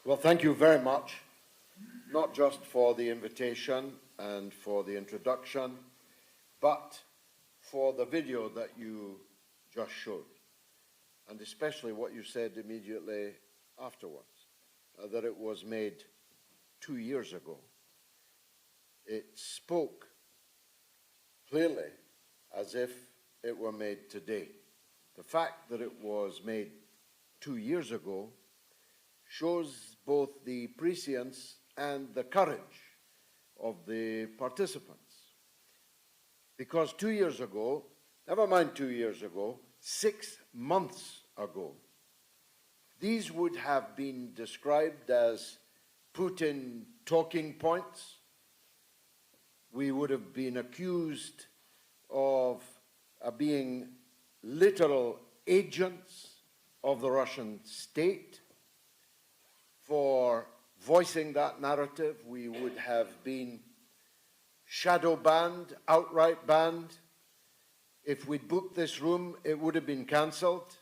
Well, thank you very much, not just for the invitation and for the introduction, but for the video that you just showed, and especially what you said immediately afterwards, that it was made 2 years ago. It spoke clearly as if it were made today. The fact that it was made 2 years ago shows both the prescience and the courage of the participants. Because 2 years ago, never mind 2 years ago, 6 months ago, these would have been described as Putin talking points. We would have been accused of being literal agents of the Russian state. For voicing that narrative, we would have been shadow banned, outright banned. If we'd booked this room, it would have been cancelled.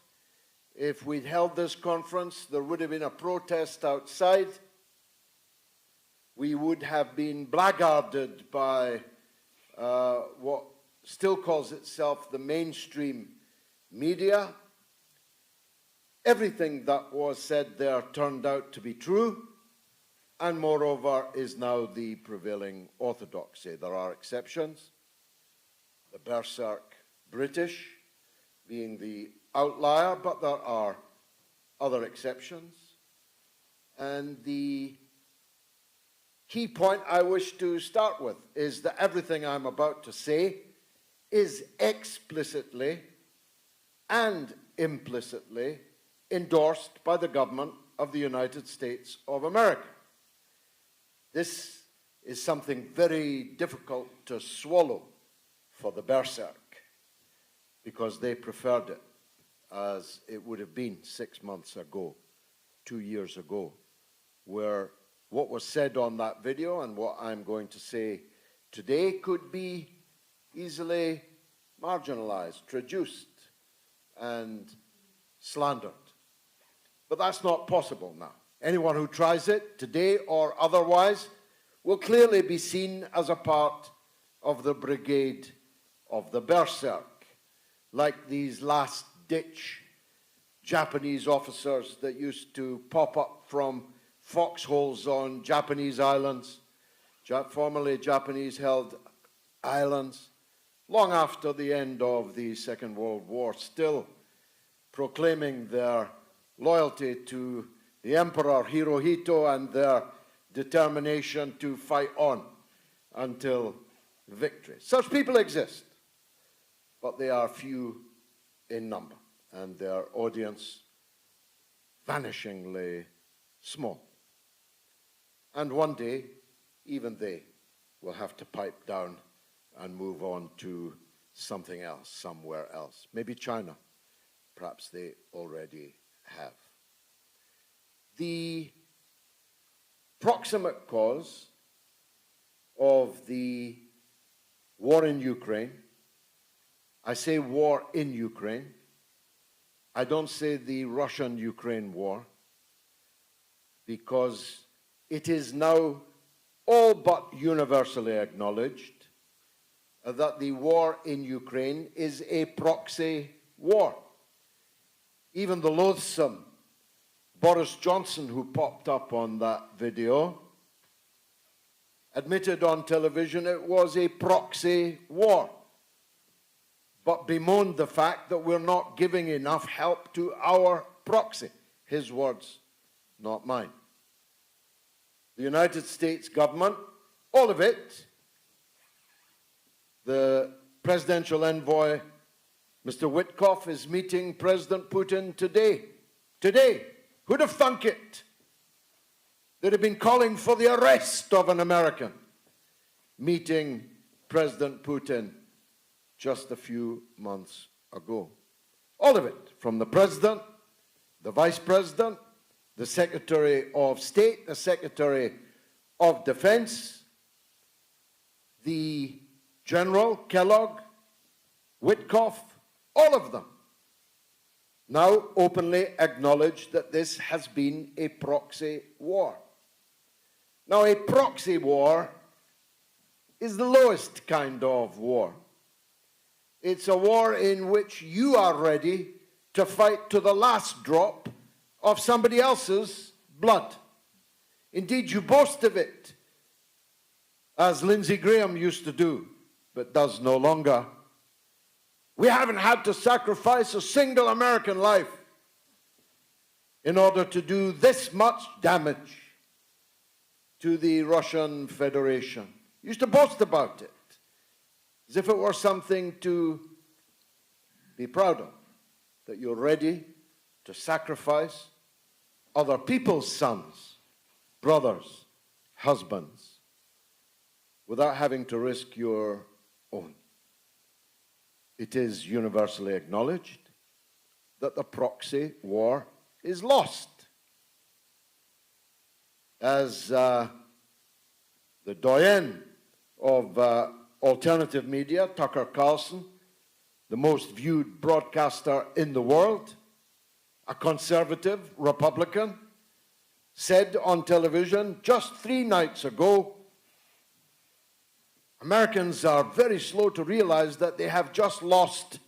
If we'd held this conference, there would have been a protest outside. We would have been blackguarded by what still calls itself the mainstream media. Everything that was said there turned out to be true, and moreover is now the prevailing orthodoxy. There are exceptions, the berserk British being the outlier, but there are other exceptions. And the key point I wish to start with is that everything I'm about to say is explicitly and implicitly endorsed by the government of the United States of America. This is something very difficult to swallow for the berserk, because they preferred it as it would have been 6 months ago, 2 years ago, where what was said on that video and what I'm going to say today could be easily marginalized, traduced, and slandered. But that's not possible now. Anyone who tries it, today or otherwise, will clearly be seen as a part of the brigade of the berserk, like these last-ditch Japanese officers that used to pop up from foxholes on Japanese islands, formerly Japanese-held islands, long after the end of the Second World War, still proclaiming their loyalty to the Emperor Hirohito and their determination to fight on until victory. Such people exist, but they are few in number, and their audience vanishingly small. And one day, even they will have to pipe down and move on to something else, somewhere else. Maybe China. Perhaps they already have. The proximate cause of the war in Ukraine, I say war in Ukraine, I don't say the Russian-Ukraine war, because it is now all but universally acknowledged that the war in Ukraine is a proxy war. Even the loathsome Boris Johnson, who popped up on that video, admitted on television it was a proxy war, but bemoaned the fact that we're not giving enough help to our proxy. His words, not mine. The United States government, all of it, the presidential envoy, Mr. Witkoff, is meeting President Putin today. Today. Who'd have thunk it? They'd have been calling for the arrest of an American, meeting President Putin just a few months ago. All of it, from the president, the vice president, the Secretary of State, the Secretary of Defense, the General Kellogg, Witkoff, all of them now openly acknowledge that this has been a proxy war. Now, a proxy war is the lowest kind of war. It's a war in which you are ready to fight to the last drop of somebody else's blood. Indeed, you boast of it, as Lindsey Graham used to do, but does no longer. We haven't had to sacrifice a single American life in order to do this much damage to the Russian Federation. He used to boast about it, as if it were something to be proud of, that you're ready to sacrifice other people's sons, brothers, husbands, without having to risk your own. It is universally acknowledged that the proxy war is lost. As the doyen of alternative media, Tucker Carlson, the most viewed broadcaster in the world, a conservative Republican, said on television just 3 nights ago, Americans are very slow to realize that they have just lost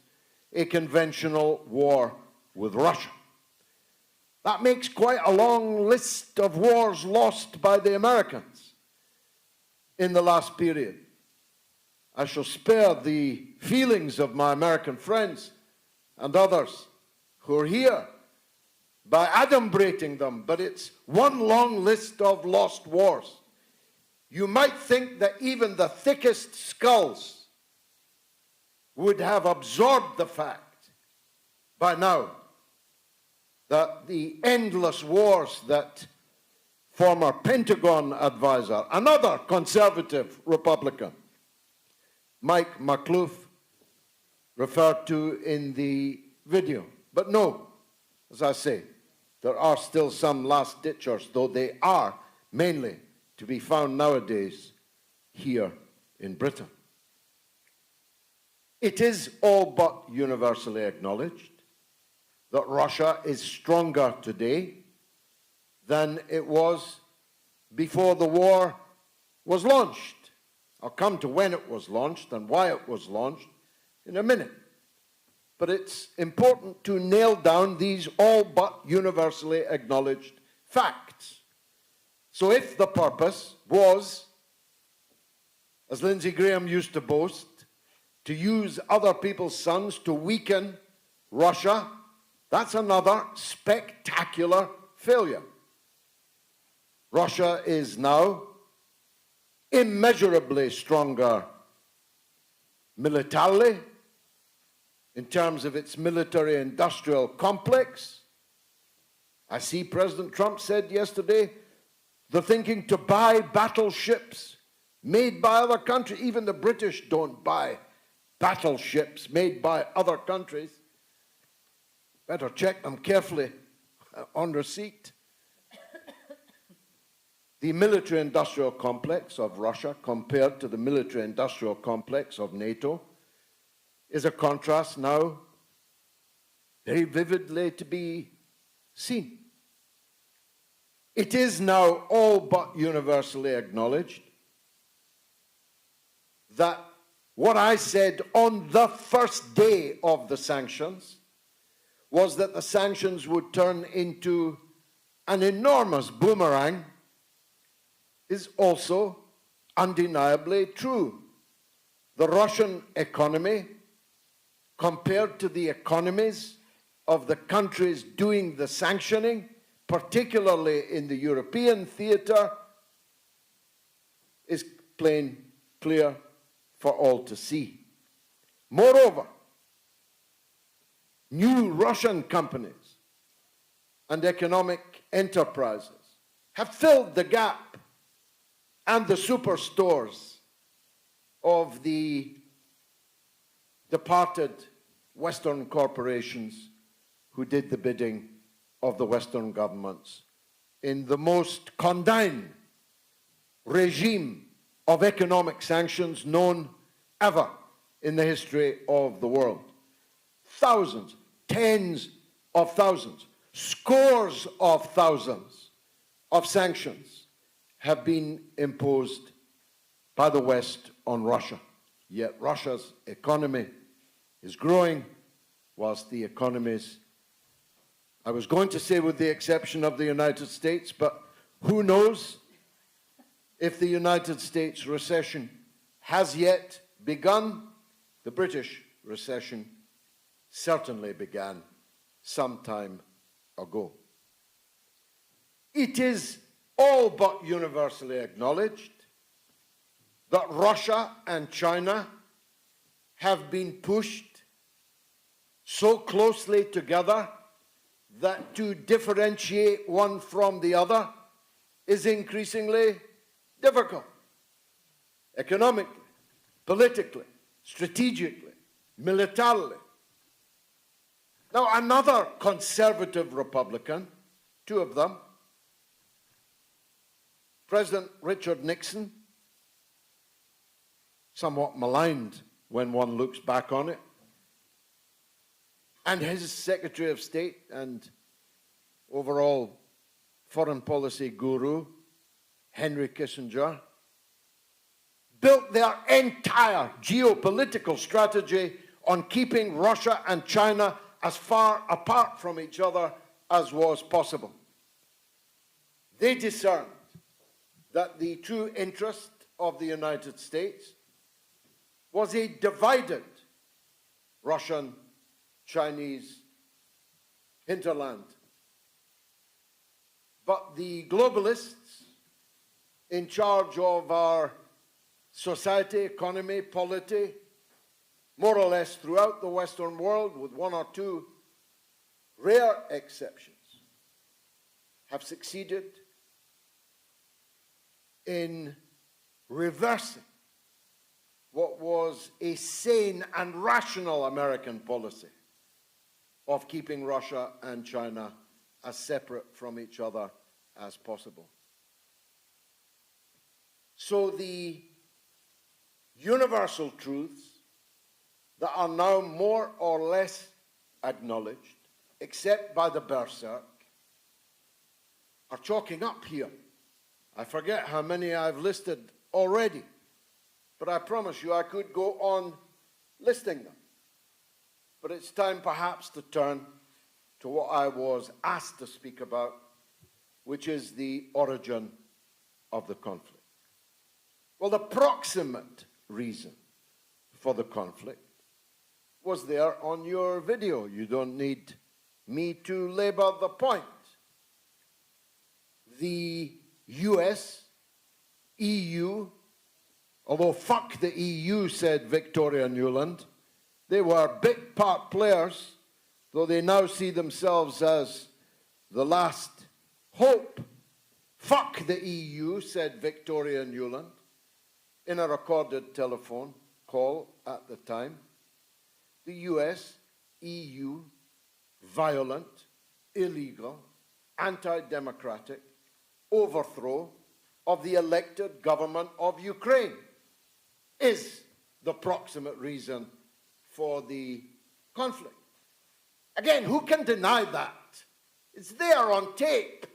a conventional war with Russia. That makes quite a long list of wars lost by the Americans in the last period. I shall spare the feelings of my American friends and others who are here by adumbrating them, but it's one long list of lost wars. You might think that even the thickest skulls would have absorbed the fact by now that the endless wars that former Pentagon advisor, another conservative Republican, Mike McLuhan, referred to in the video. But no, as I say, there are still some last-ditchers, though they are mainly to be found nowadays here in Britain. It is all but universally acknowledged that Russia is stronger today than it was before the war was launched. I'll come to when it was launched and why it was launched in a minute. But it's important to nail down these all but universally acknowledged facts. So if the purpose was, as Lindsey Graham used to boast, to use other people's sons to weaken Russia, that's another spectacular failure. Russia is now immeasurably stronger militarily in terms of its military-industrial complex. I see President Trump said yesterday they're thinking to buy battleships made by other countries. Even the British don't buy battleships made by other countries. Better check them carefully on receipt. The military-industrial complex of Russia compared to the military-industrial complex of NATO is a contrast now very vividly to be seen. It is now all but universally acknowledged that what I said on the first day of the sanctions was that the sanctions would turn into an enormous boomerang is also undeniably true. The Russian economy, compared to the economies of the countries doing the sanctioning, particularly in the European theater, is plain clear for all to see. Moreover, new Russian companies and economic enterprises have filled the gap and the superstores of the departed Western corporations who did the bidding of the Western governments in the most condign regime of economic sanctions known ever in the history of the world. Thousands, tens of thousands, scores of thousands of sanctions have been imposed by the West on Russia. Yet Russia's economy is growing, whilst the economies, I was going to say with the exception of the United States, but who knows if the United States recession has yet begun. The British recession certainly began some time ago. It is all but universally acknowledged that Russia and China have been pushed so closely together that to differentiate one from the other is increasingly difficult. Economically, politically, strategically, militarily. Now, another conservative Republican, two of them, President Richard Nixon, somewhat maligned when one looks back on it, and his Secretary of State and overall foreign policy guru, Henry Kissinger, built their entire geopolitical strategy on keeping Russia and China as far apart from each other as was possible. They discerned that the true interest of the United States was a divided Russian-Chinese hinterland. But the globalists in charge of our society, economy, polity, more or less throughout the Western world, with one or two rare exceptions, have succeeded in reversing what was a sane and rational American policy of keeping Russia and China as separate from each other as possible. So the universal truths that are now more or less acknowledged, except by the berserk, are chalking up here. I forget how many I've listed already, but I promise you I could go on listing them. But it's time perhaps to turn to what I was asked to speak about, which is the origin of the conflict. Well, the proximate reason for the conflict was there on your video. You don't need me to labor the point. The US, EU, although fuck the EU, said Victoria Nuland, they were big part players, though they now see themselves as the last hope. Fuck the EU, said Victoria Nuland in a recorded telephone call at the time. The US, EU, violent, illegal, anti-democratic overthrow of the elected government of Ukraine is the proximate reason for the conflict. Again, who can deny that? It's there on tape.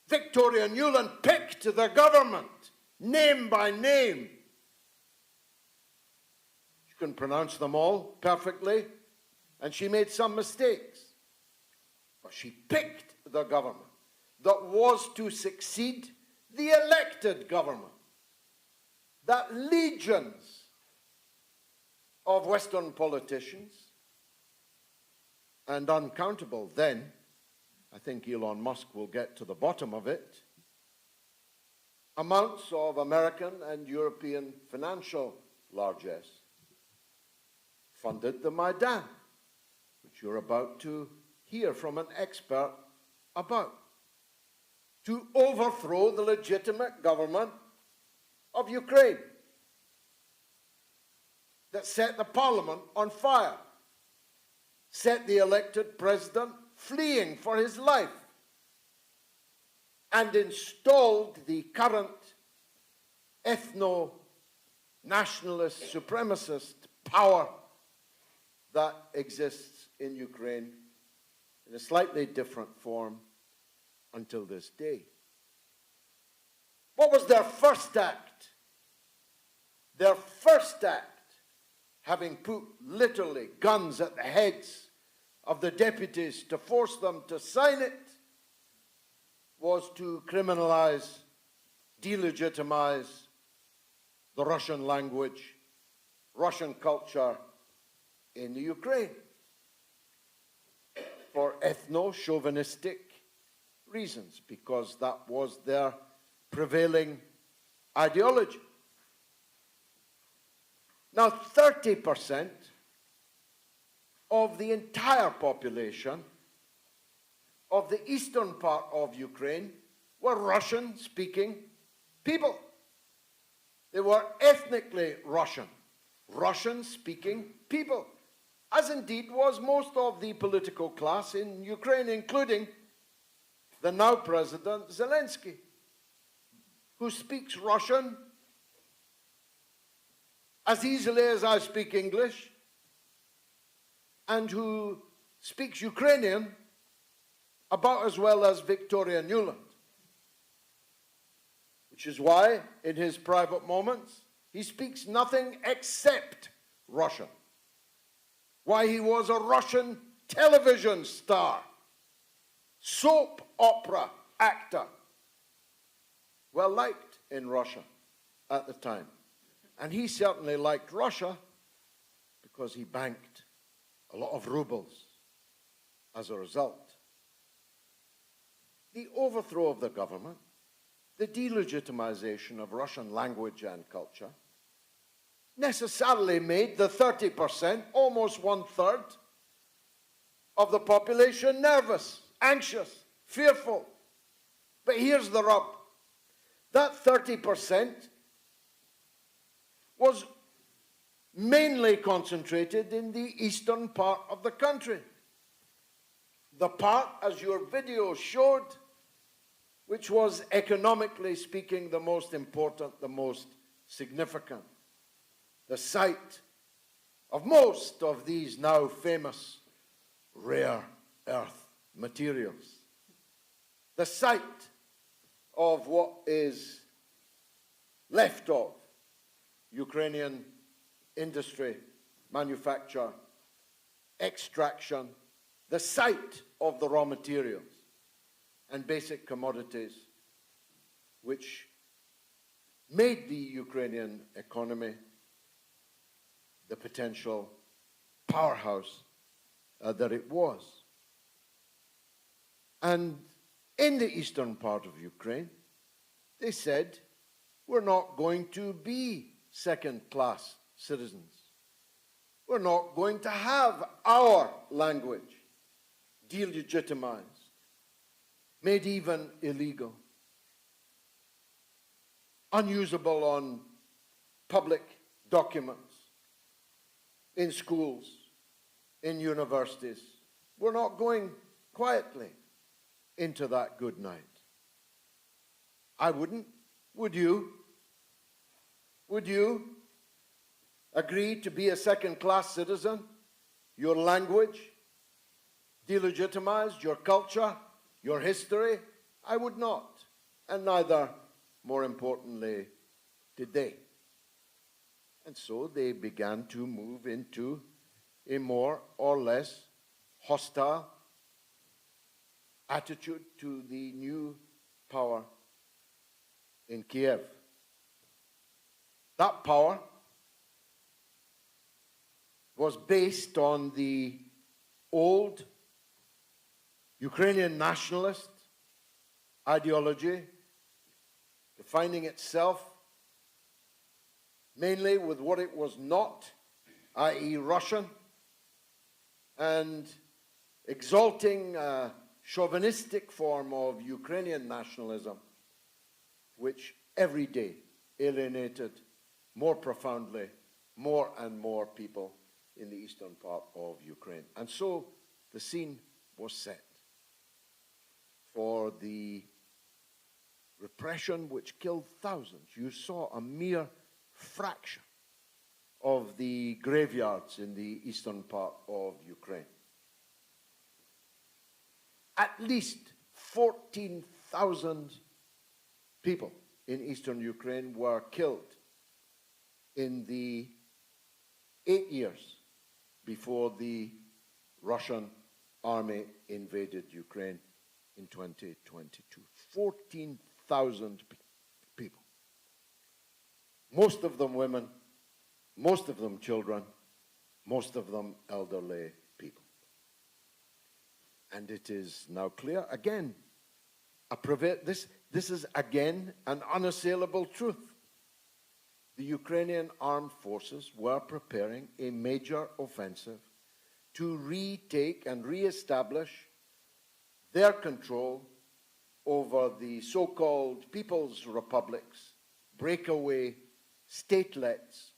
Victoria Nuland picked the government, name by name. She couldn't pronounce them all perfectly, and she made some mistakes. But she picked the government that was to succeed the elected government that legions of Western politicians and uncountable then, I think Elon Musk will get to the bottom of it, amounts of American and European financial largesse funded the Maidan, which you're about to hear from an expert about, to overthrow the legitimate government of Ukraine that set the parliament on fire, set the elected president fleeing for his life, and installed the current ethno-nationalist supremacist power that exists in Ukraine in a slightly different form until this day. What was their first act? Their first act, having put literally guns at the heads of the deputies to force them to sign it, was to criminalize, delegitimize the Russian language, Russian culture in the Ukraine for ethno-chauvinistic reasons, because that was their prevailing ideology. Now, 30% of the entire population of the eastern part of Ukraine were Russian-speaking people. They were ethnically Russian, Russian-speaking people, as indeed was most of the political class in Ukraine, including the now President Zelensky, who speaks Russian as easily as I speak English, and who speaks Ukrainian about as well as Victoria Nuland. Which is why, in his private moments, he speaks nothing except Russian. Why he was a Russian television star, soap opera actor, well liked in Russia at the time. And he certainly liked Russia because he banked a lot of rubles as a result. The overthrow of the government, the delegitimization of Russian language and culture, necessarily made the 30%, almost one-third, of the population nervous, anxious, fearful. But here's the rub. That 30% was mainly concentrated in the eastern part of the country. The part, as your video showed, which was economically speaking the most important, the most significant. The site of most of these now famous rare earth materials. The site of what is left of Ukrainian industry, manufacture, extraction, the site of the raw materials and basic commodities which made the Ukrainian economy the potential powerhouse that it was. And in the eastern part of Ukraine, they said, we're not going to be second-class citizens. We're not going to have our language delegitimized, made even illegal, unusable on public documents, in schools, in universities. We're not going quietly into that good night. I wouldn't. Would you? Would you agree to be a second-class citizen? Your language delegitimized, your culture, your history? I would not. And neither, more importantly, did they. And so they began to move into a more or less hostile attitude to the new power in Kiev. That power was based on the old Ukrainian nationalist ideology, defining itself mainly with what it was not, i.e. Russian, and exalting a chauvinistic form of Ukrainian nationalism, which every day alienated more profoundly more and more people in the eastern part of Ukraine. And so the scene was set for the repression which killed thousands. You saw a mere fraction of the graveyards in the eastern part of Ukraine. at least 14,000 people in eastern Ukraine were killed in the 8 years before the Russian army invaded Ukraine in 2022. 14,000 people. Most of them women, most of them children, most of them elderly people. And it is now clear, again, this is again an unassailable truth. The Ukrainian armed forces were preparing a major offensive to retake and re-establish their control over the so-called People's Republics, breakaway statelets,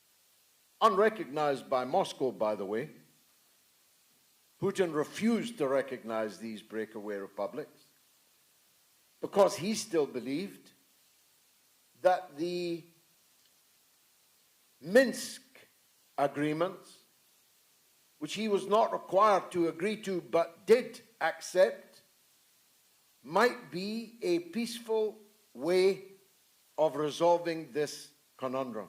unrecognized by Moscow, by the way. Putin refused to recognize these breakaway republics because he still believed that the Minsk agreements, which he was not required to agree to but did accept, might be a peaceful way of resolving this conundrum.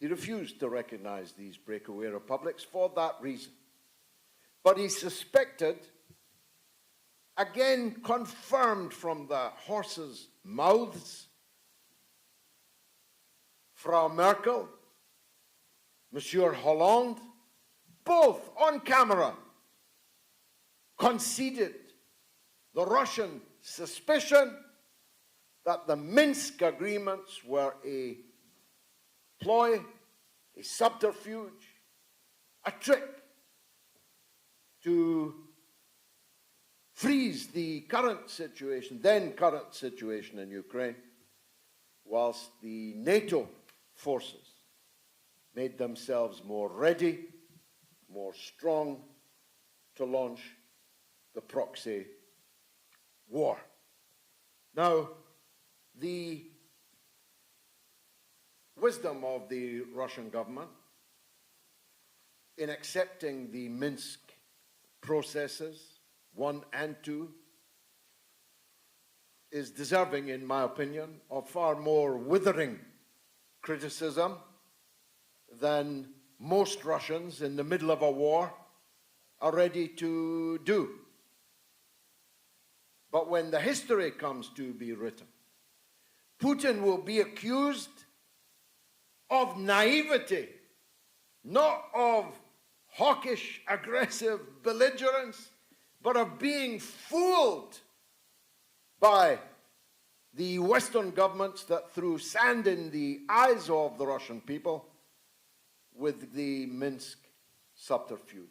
He refused to recognize these breakaway republics for that reason. But he suspected, again confirmed from the horses' mouths, Frau Merkel, Monsieur Hollande, both on camera, conceded the Russian suspicion that the Minsk agreements were a ploy, a subterfuge, a trick to freeze the current situation, then current situation in Ukraine, whilst the NATO forces made themselves more ready, more strong to launch the proxy war. Now, the wisdom of the Russian government in accepting the Minsk processes, 1 and 2, is deserving, in my opinion, of far more withering criticism than most Russians in the middle of a war are ready to do. But when the history comes to be written, Putin will be accused of naivety, not of hawkish, aggressive belligerence, but of being fooled by the Western governments that threw sand in the eyes of the Russian people with the Minsk subterfuge.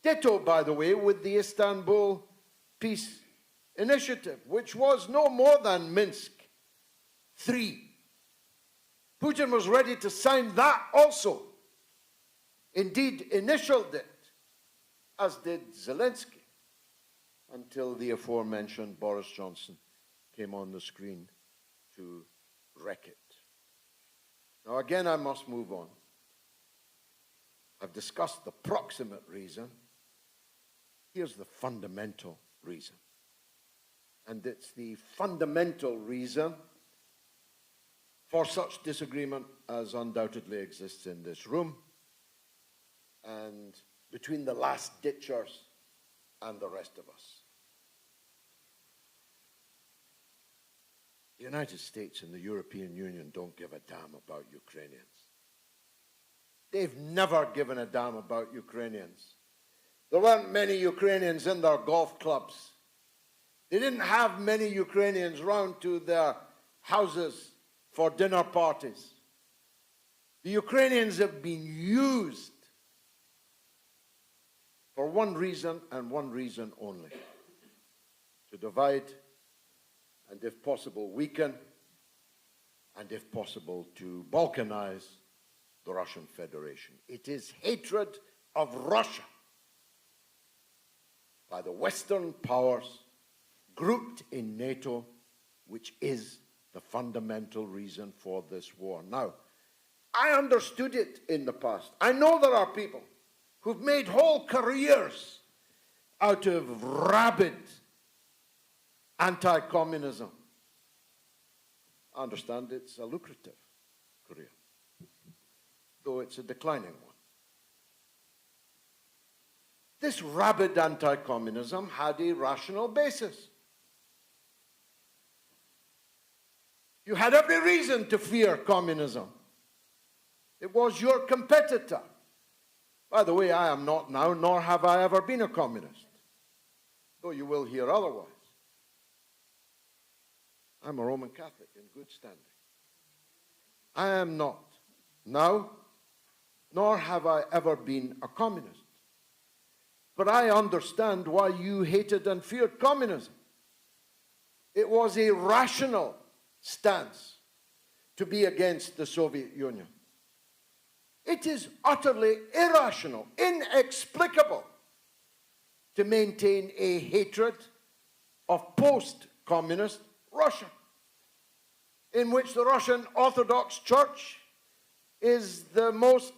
Ditto, by the way, with the Istanbul Peace Initiative, which was no more than Minsk III. Putin was ready to sign that also. Indeed, initialed it, as did Zelensky, until the aforementioned Boris Johnson came on the screen to wreck it. Now again, I must move on. I've discussed the proximate reason. Here's the fundamental reason. And it's the fundamental reason for such disagreement as undoubtedly exists in this room and between the last ditchers and the rest of us. The United States and the European Union don't give a damn about Ukrainians. They've never given a damn about Ukrainians. There weren't many Ukrainians in their golf clubs. They didn't have many Ukrainians round to their houses for dinner parties. The Ukrainians have been used for one reason and one reason only: to divide and, if possible, weaken, and, if possible, to balkanize the Russian Federation. It is hatred of Russia by the Western powers grouped in NATO, which is the fundamental reason for this war. Now, I understood it in the past. I know there are people who've made whole careers out of rabid anti-communism. I understand it's a lucrative career, though it's a declining one. This rabid anti-communism had a rational basis. You had every reason to fear communism. It was your competitor. By the way, I am not now, nor have I ever been a communist, though you will hear otherwise. I'm a Roman Catholic in good standing. I am not now, nor have I ever been a communist. But I understand why you hated and feared communism. It was a rational stance to be against the Soviet Union. It is utterly irrational, inexplicable to maintain a hatred of post-communist Russia, in which the Russian Orthodox Church is the most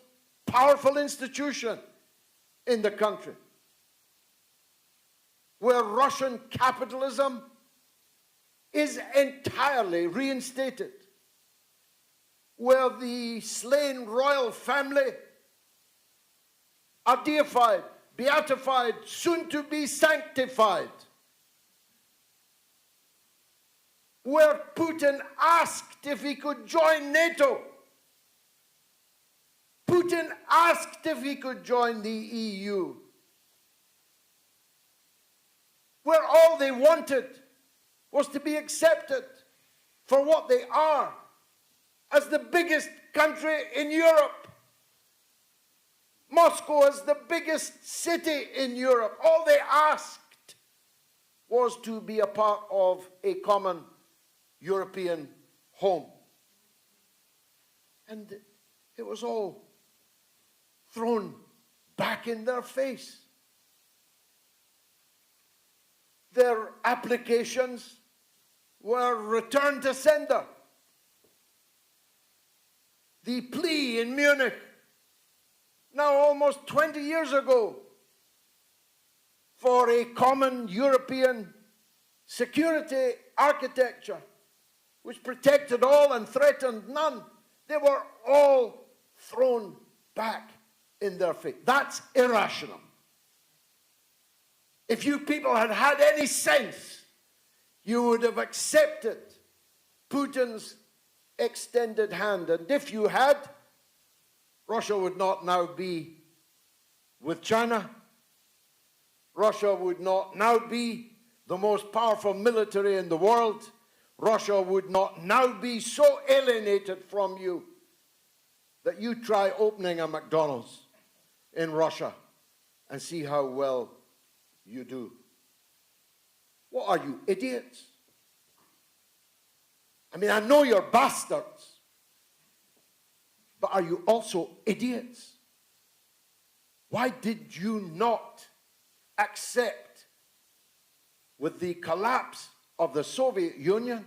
powerful institution in the country, where Russian capitalism is entirely reinstated, where the slain royal family are deified, beatified, soon to be sanctified, where Putin asked if he could join NATO. Putin asked if he could join the EU, where all they wanted was to be accepted for what they are, as the biggest country in Europe. Moscow is the biggest city in Europe. All they asked was to be a part of a common European home. And it was all thrown back in their face. Their applications were returned to sender. The plea in Munich, now almost 20 years ago, for a common European security architecture which protected all and threatened none, they were all thrown back in their face. That's irrational. If you people had had any sense, you would have accepted Putin's extended hand. And if you had, Russia would not now be with China. Russia would not now be the most powerful military in the world. Russia would not now be so alienated from you that you try opening a McDonald's in Russia and see how well you do. What are you, idiots? I mean, I know you're bastards, but are you also idiots? Why did you not accept, with the collapse of the Soviet Union,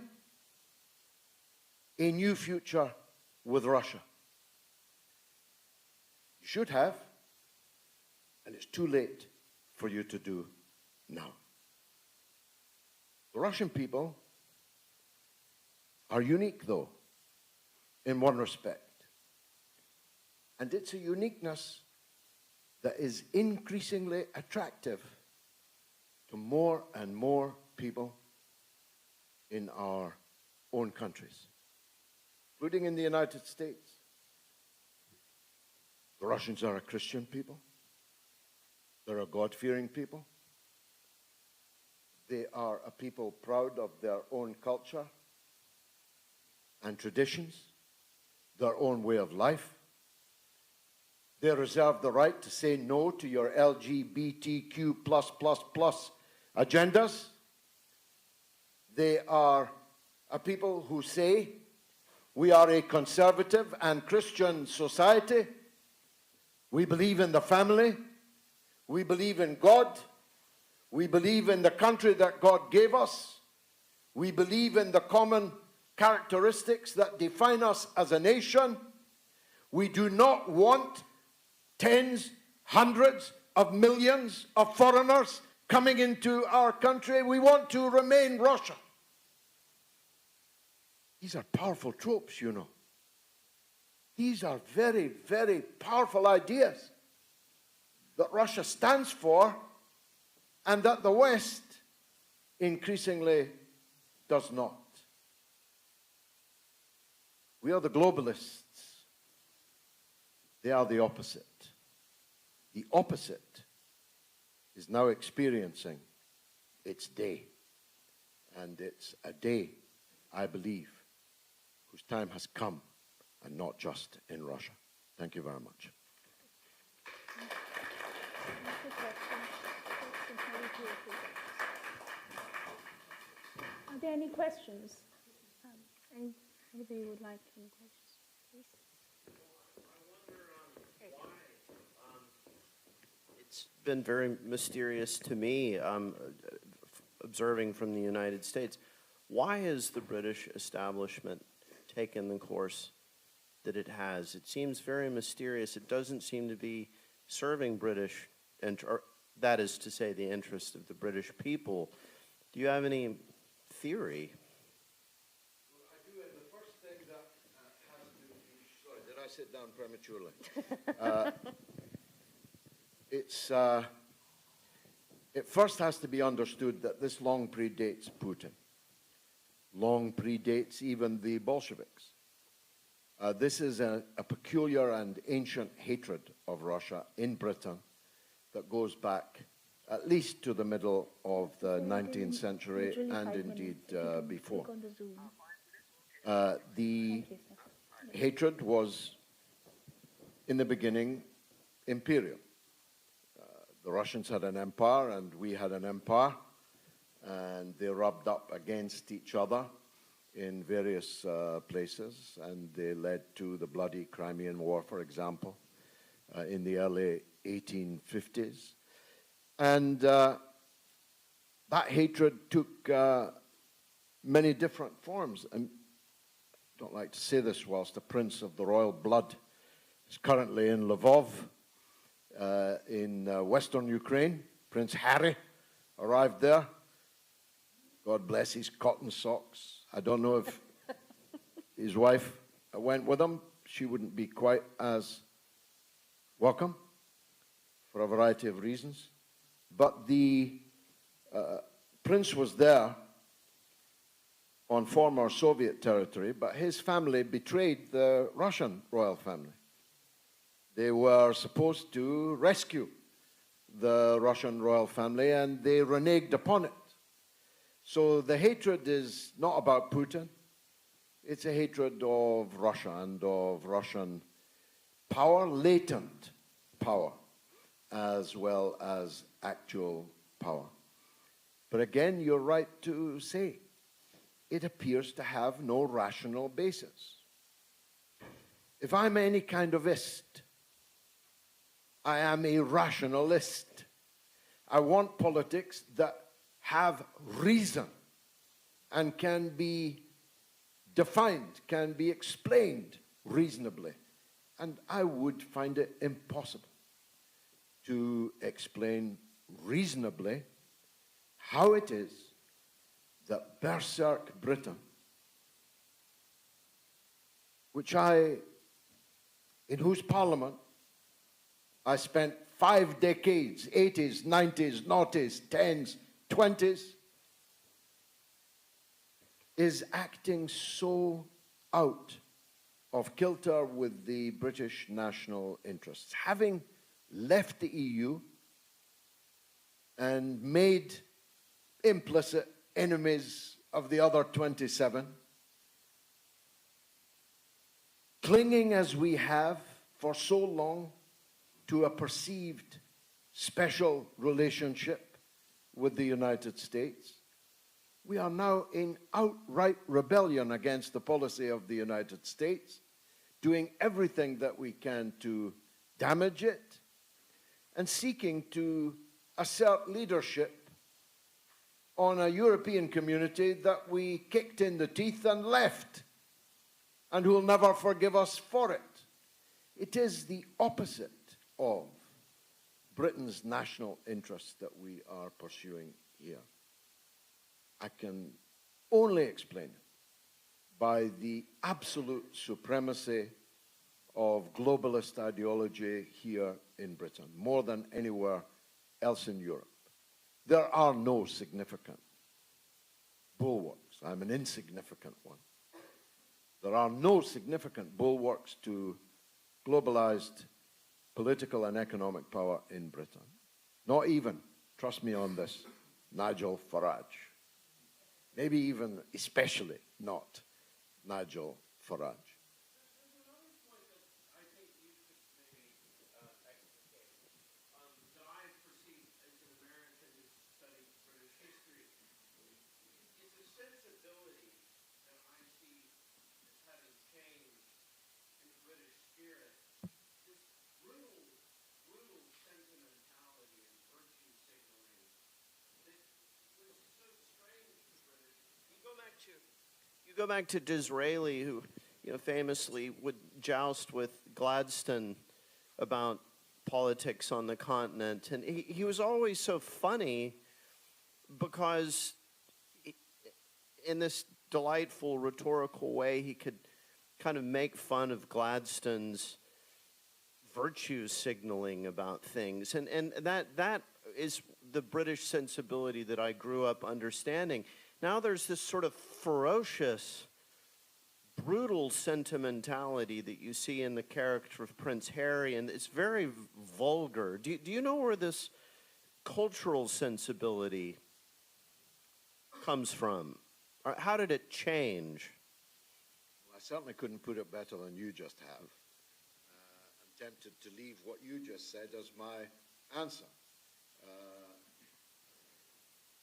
a new future with Russia? You should have, and it's too late for you to do now. The Russian people are unique, though, in one respect. And it's a uniqueness that is increasingly attractive to more and more people in our own countries, including in the United States. The Russians are a Christian people. They're a God-fearing people. They are a people proud of their own culture and traditions, their own way of life. They reserve the right to say no to your LGBTQ++ agendas. They are a people who say, we are a conservative and Christian society. We believe in the family. We believe in God. We believe in the country that God gave us. We believe in the common characteristics that define us as a nation. We do not want tens, hundreds of millions of foreigners coming into our country. We want to remain Russia. These are powerful tropes, you know. These are very, very powerful ideas that Russia stands for and that the West increasingly does not. We are the globalists. They are the opposite. The opposite is now experiencing its day. And it's a day, I believe, whose time has come, and not just in Russia. Thank you very much. Are there any questions? Anybody would like any questions, please? It's been very mysterious to me, observing from the United States. Why has the British establishment taken the course that it has? It seems very mysterious. It doesn't seem to be serving British, or that is to say, the interest of the British people. Do you have any theory? Well, I do, and the first thing that has to be... Sorry, did I sit down prematurely? It first has to be understood that this long predates Putin. Long predates even the Bolsheviks. This is a peculiar and ancient hatred of Russia in Britain that goes back at least to the middle of the 19th century and indeed before. The hatred was, in the beginning, imperial. The Russians had an empire and we had an empire, and they rubbed up against each other in various places, and they led to the bloody Crimean War, for example, in the early 1850s. And that hatred took many different forms. I don't like to say this whilst a prince of the royal blood is currently in Lvov, in western Ukraine. Prince Harry arrived there. God bless his cotton socks. I don't know if his wife went with him. She wouldn't be quite as welcome for a variety of reasons. But the prince was there on former Soviet territory, but his family betrayed the Russian royal family. They were supposed to rescue the Russian royal family, and they reneged upon it. So the hatred is not about Putin. It's a hatred of Russia and of Russian power, latent power, as well as actual power. But again, you're right to say, it appears to have no rational basis. If I'm any kind of ist, I am a rationalist. I want politics that have reason and can be defined, can be explained reasonably. And I would find it impossible to explain reasonably how it is that berserk Britain, in whose parliament I spent 5 decades, 80s, 90s, noughties, 10s, 20s, is acting so out of kilter with the British national interests. Having left the EU and made implicit enemies of the other 27, clinging as we have for so long to a perceived special relationship with the United States, we are now in outright rebellion against the policy of the United States, doing everything that we can to damage it, and seeking to assert leadership on a European community that we kicked in the teeth and left, and who will never forgive us for it. It is the opposite of Britain's national interests that we are pursuing here. I can only explain it by the absolute supremacy of globalist ideology here in Britain, more than anywhere else in Europe. There are no significant bulwarks. I'm an insignificant one. There are no significant bulwarks to globalized political and economic power in Britain. Not even, trust me on this, Nigel Farage. Maybe even, especially not Nigel Farage. You go back to Disraeli, who, famously would joust with Gladstone about politics on the continent, and he was always so funny because in this delightful rhetorical way he could kind of make fun of Gladstone's virtue signaling about things, and that is the British sensibility that I grew up understanding. Now there's this sort of ferocious, brutal sentimentality that you see in the character of Prince Harry, and it's very vulgar. Do you know where this cultural sensibility comes from? Or how did it change? Well, I certainly couldn't put it better than you just have. I'm tempted to leave what you just said as my answer.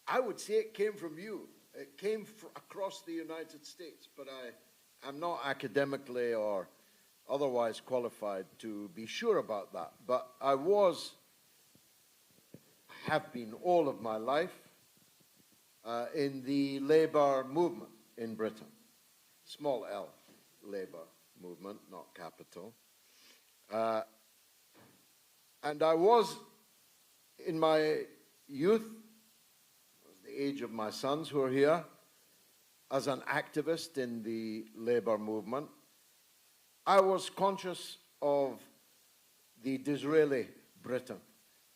I would say it came from you. It came across the United States, but I'm not academically or otherwise qualified to be sure about that. But I have been all of my life in the Labour movement in Britain. Small L, Labour movement, not capital. And I was, in my youth, the age of my sons who are here, as an activist in the Labour movement, I was conscious of the Disraeli Britain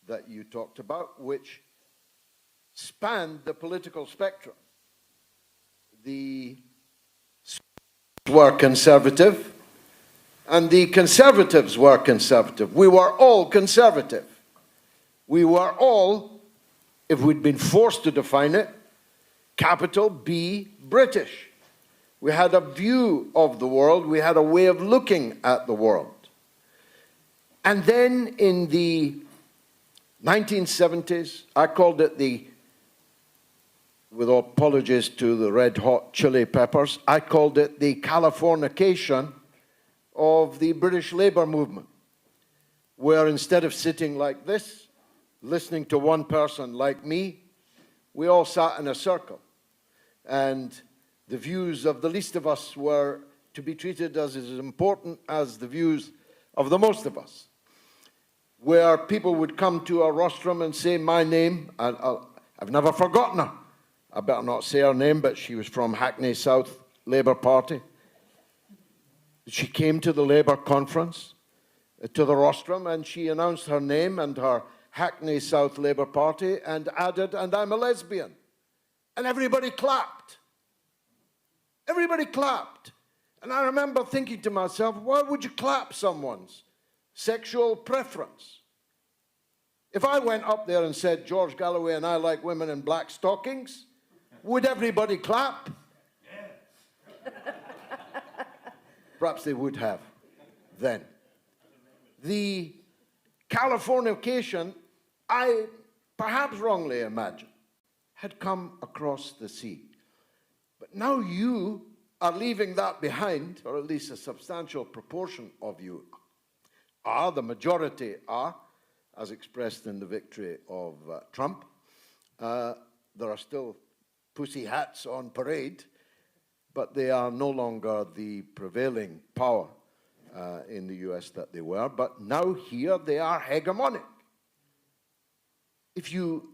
that you talked about, which spanned the political spectrum. The were conservative, and the conservatives were conservative. We were all conservative. We were all, if we'd been forced to define it, capital B, British. We had a view of the world. We had a way of looking at the world. And then in the 1970s, I called it with apologies to the red hot chili peppers, I called it the Californication of the British Labour movement, where instead of sitting like this, listening to one person like me, we all sat in a circle. And the views of the least of us were to be treated as important as the views of the most of us. Where people would come to a rostrum and say my name, and I've never forgotten her. I better not say her name, but she was from Hackney South Labour Party. She came to the Labour conference, to the rostrum, and she announced her name and her Hackney South Labour Party and added, "And I'm a lesbian." And everybody clapped. Everybody clapped. And I remember thinking to myself, why would you clap someone's sexual preference? If I went up there and said, George Galloway and I like women in black stockings, would everybody clap? Yeah. Perhaps they would have then. The Californication, I perhaps wrongly imagine, had come across the sea. But now you are leaving that behind, or at least a substantial proportion of you are, the majority are, as expressed in the victory of Trump. There are still pussy hats on parade, but they are no longer the prevailing power in the US that they were. But now here they are hegemonic. if you,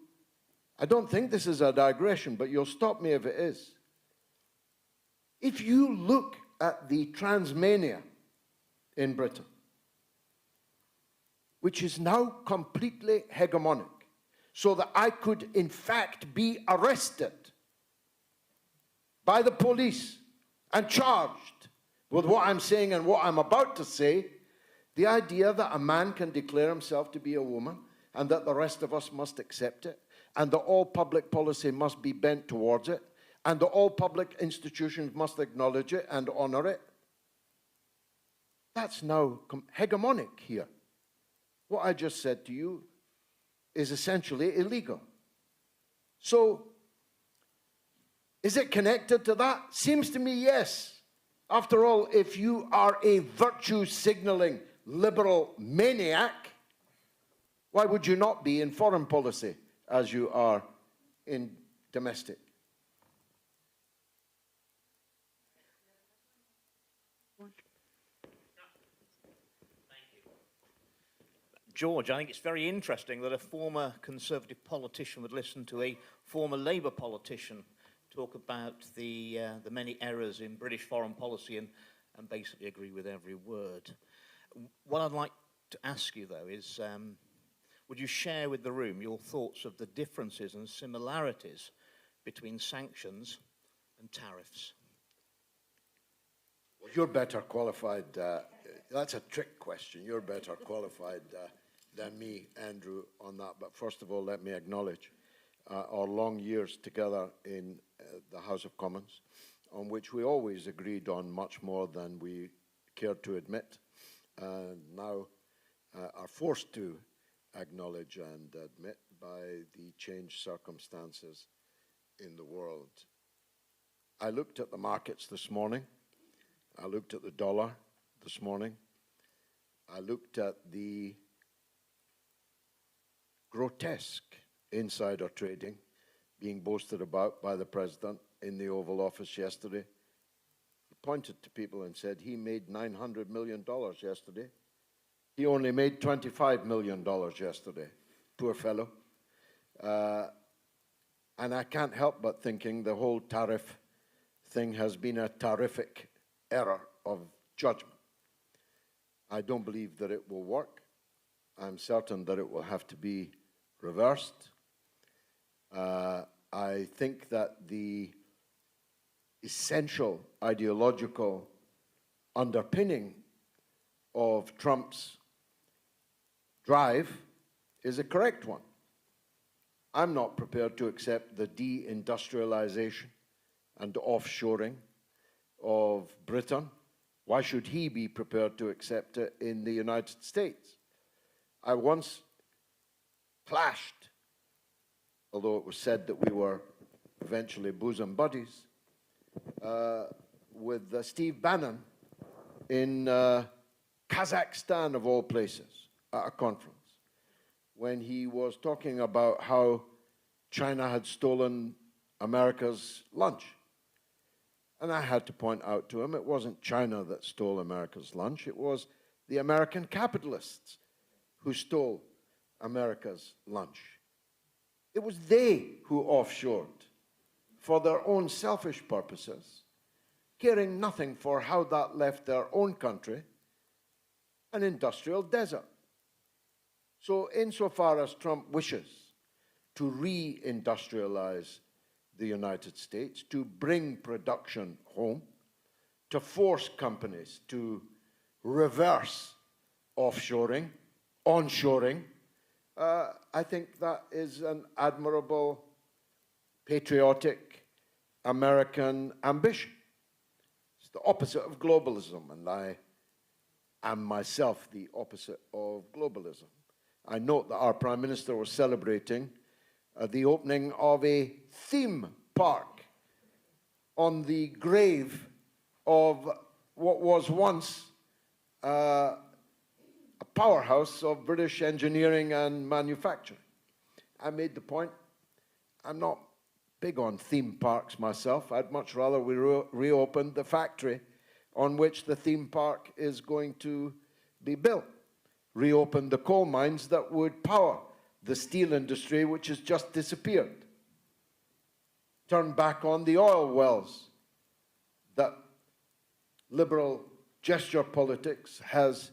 I don't think this is a digression, but you'll stop me if it is. If you look at the transmania in Britain, which is now completely hegemonic, so that I could in fact be arrested by the police and charged with what I'm saying and what I'm about to say, the idea that a man can declare himself to be a woman and that the rest of us must accept it, and that all public policy must be bent towards it, and that all public institutions must acknowledge it and honor it, that's now hegemonic here. What I just said to you is essentially illegal. So, is it connected to that? Seems to me, yes. After all, if you are a virtue-signaling liberal maniac, why would you not be in foreign policy as you are in domestic? George, I think it's very interesting that a former Conservative politician would listen to a former Labour politician talk about the many errors in British foreign policy and basically agree with every word. What I'd like to ask you, though, is would you share with the room your thoughts of the differences and similarities between sanctions and tariffs? Well, you're better qualified. That's a trick question. You're better qualified than me, Andrew, on that. But first of all, let me acknowledge our long years together in the House of Commons, on which we always agreed on much more than we cared to admit, and now are forced to acknowledge and admit by the changed circumstances in the world. I looked at the markets this morning. I looked at the dollar this morning. I looked at the grotesque insider trading being boasted about by the President in the Oval Office yesterday. He pointed to people and said he made $900 million yesterday. He only made $25 million yesterday. Poor fellow. And I can't help but thinking the whole tariff thing has been a terrific error of judgment. I don't believe that it will work. I'm certain that it will have to be reversed. I think that the essential ideological underpinning of Trump's drive is a correct one. I'm not prepared to accept the deindustrialization and offshoring of Britain. Why should he be prepared to accept it in the United States? I once clashed, although it was said that we were eventually bosom buddies, with Steve Bannon in Kazakhstan, of all places, at a conference, when he was talking about how China had stolen America's lunch. And I had to point out to him, it wasn't China that stole America's lunch, it was the American capitalists who stole America's lunch. It was they who offshored for their own selfish purposes, caring nothing for how that left their own country an industrial desert. So insofar as Trump wishes to re-industrialize the United States, to bring production home, to force companies to reverse offshoring, onshoring, I think that is an admirable, patriotic American ambition. It's the opposite of globalism, and I am myself the opposite of globalism. I note that our Prime Minister was celebrating the opening of a theme park on the grave of what was once a powerhouse of British engineering and manufacturing. I made the point, I'm not big on theme parks myself. I'd much rather we reopened the factory on which the theme park is going to be built. Reopen the coal mines that would power the steel industry, which has just disappeared. Turn back on the oil wells that liberal gesture politics has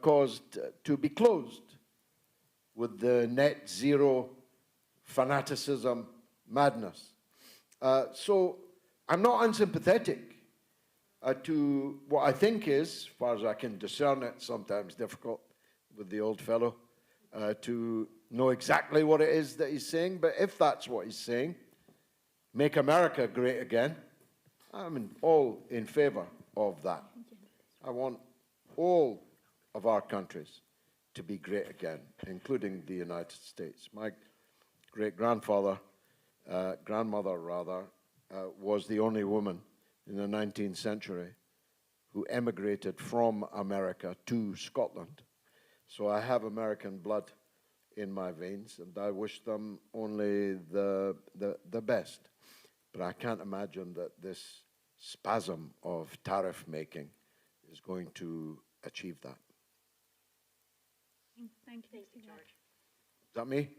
caused to be closed with the net zero fanaticism madness. So I'm not unsympathetic to what I think is, as far as I can discern it, sometimes difficult with the old fellow, to know exactly what it is that he's saying. But if that's what he's saying, make America great again, I'm all in favor of that. I want all of our countries to be great again, including the United States. My great-grandmother, was the only woman in the 19th century who emigrated from America to Scotland. So I have American blood in my veins, and I wish them only the best. But I can't imagine that this spasm of tariff making is going to achieve that. Thank you, Mr. George. Is that me?